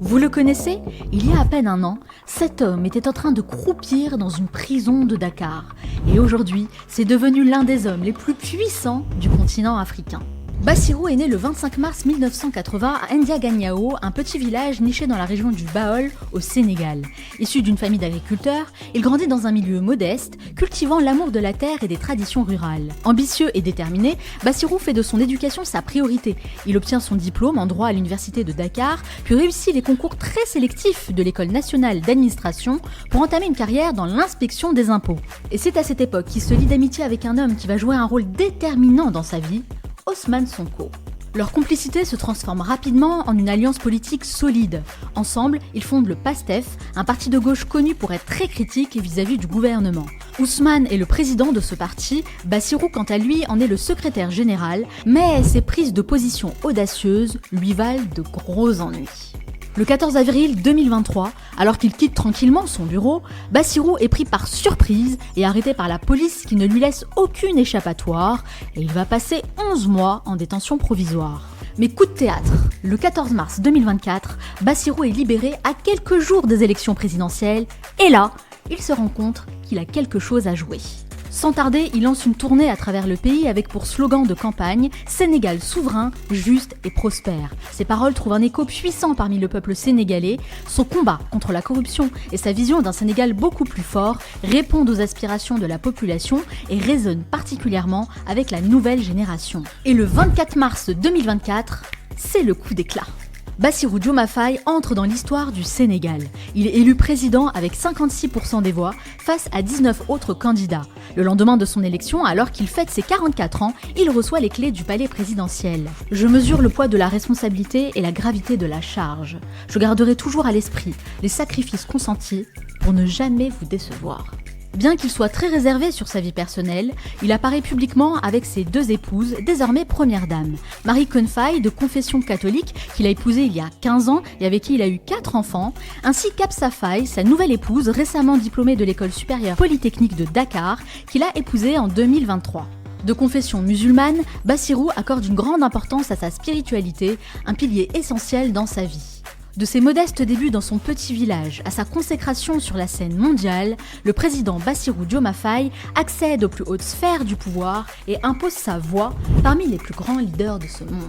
Vous le connaissez? Il y a à peine un an, cet homme était en train de croupir dans une prison de Dakar. Et aujourd'hui, c'est devenu l'un des hommes les plus puissants du continent africain. Bassirou est né le 25 mars 1980 à Ndiaganiao, un petit village niché dans la région du Baol, au Sénégal. Issu d'une famille d'agriculteurs, il grandit dans un milieu modeste, cultivant l'amour de la terre et des traditions rurales. Ambitieux et déterminé, Bassirou fait de son éducation sa priorité. Il obtient son diplôme en droit à l'université de Dakar, puis réussit les concours très sélectifs de l'École nationale d'administration pour entamer une carrière dans l'inspection des impôts. Et c'est à cette époque qu'il se lie d'amitié avec un homme qui va jouer un rôle déterminant dans sa vie, Ousmane Sonko. Leur complicité se transforme rapidement en une alliance politique solide. Ensemble, ils fondent le PASTEF, un parti de gauche connu pour être très critique vis-à-vis du gouvernement. Ousmane est le président de ce parti, Bassirou quant à lui en est le secrétaire général, mais ses prises de position audacieuses lui valent de gros ennuis. Le 14 avril 2023, alors qu'il quitte tranquillement son bureau, Bassirou est pris par surprise et arrêté par la police qui ne lui laisse aucune échappatoire et il va passer 11 mois en détention provisoire. Mais coup de théâtre, le 14 mars 2024, Bassirou est libéré à quelques jours des élections présidentielles et là, il se rend compte qu'il a quelque chose à jouer. Sans tarder, il lance une tournée à travers le pays avec pour slogan de campagne « Sénégal souverain, juste et prospère ». Ses paroles trouvent un écho puissant parmi le peuple sénégalais. Son combat contre la corruption et sa vision d'un Sénégal beaucoup plus fort répondent aux aspirations de la population et résonnent particulièrement avec la nouvelle génération. Et le 24 mars 2024, c'est le coup d'éclat. Bassirou Diomaye Faye entre dans l'histoire du Sénégal. Il est élu président avec 56% des voix face à 19 autres candidats. Le lendemain de son élection, alors qu'il fête ses 44 ans, il reçoit les clés du palais présidentiel. Je mesure le poids de la responsabilité et la gravité de la charge. Je garderai toujours à l'esprit les sacrifices consentis pour ne jamais vous décevoir. Bien qu'il soit très réservé sur sa vie personnelle, il apparaît publiquement avec ses deux épouses, désormais premières dames. Marie Koné Faye, de confession catholique, qu'il a épousée il y a 15 ans et avec qui il a eu 4 enfants, ainsi qu'Absa Faye, sa nouvelle épouse, récemment diplômée de l'école supérieure polytechnique de Dakar, qu'il a épousée en 2023. De confession musulmane, Bassirou accorde une grande importance à sa spiritualité, un pilier essentiel dans sa vie. De ses modestes débuts dans son petit village à sa consécration sur la scène mondiale, le président Bassirou Diomaye Faye accède aux plus hautes sphères du pouvoir et impose sa voix parmi les plus grands leaders de ce monde.